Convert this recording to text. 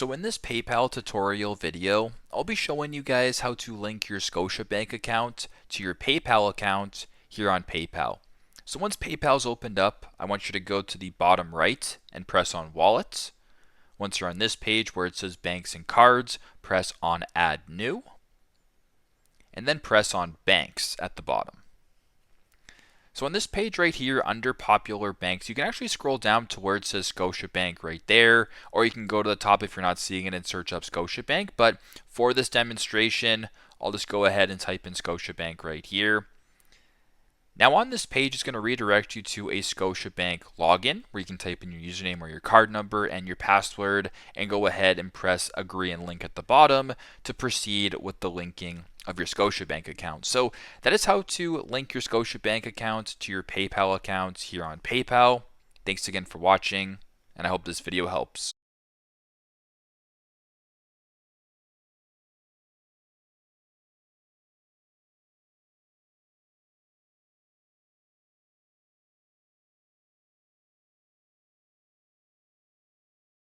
So in this PayPal tutorial video, I'll be showing you guys how to link your Scotiabank account to your PayPal account here on PayPal. So once PayPal's opened up, I want you to go to the bottom right and press on Wallets. Once you're on this page where it says Banks and Cards, press on Add New, and then press on Banks at the bottom. So on this page right here under popular banks, you can actually scroll down to where it says Scotiabank right there, or you can go to the top if you're not seeing it and search up Scotiabank. But for this demonstration, I'll just go ahead and type in Scotiabank right here. Now on this page, it's going to redirect you to a Scotiabank login where you can type in your username or your card number and your password and go ahead and press agree and link at the bottom to proceed with the linking of your Scotiabank account. So that is how to link your Scotiabank account to your PayPal account here on PayPal. Thanks again for watching, and I hope this video helps.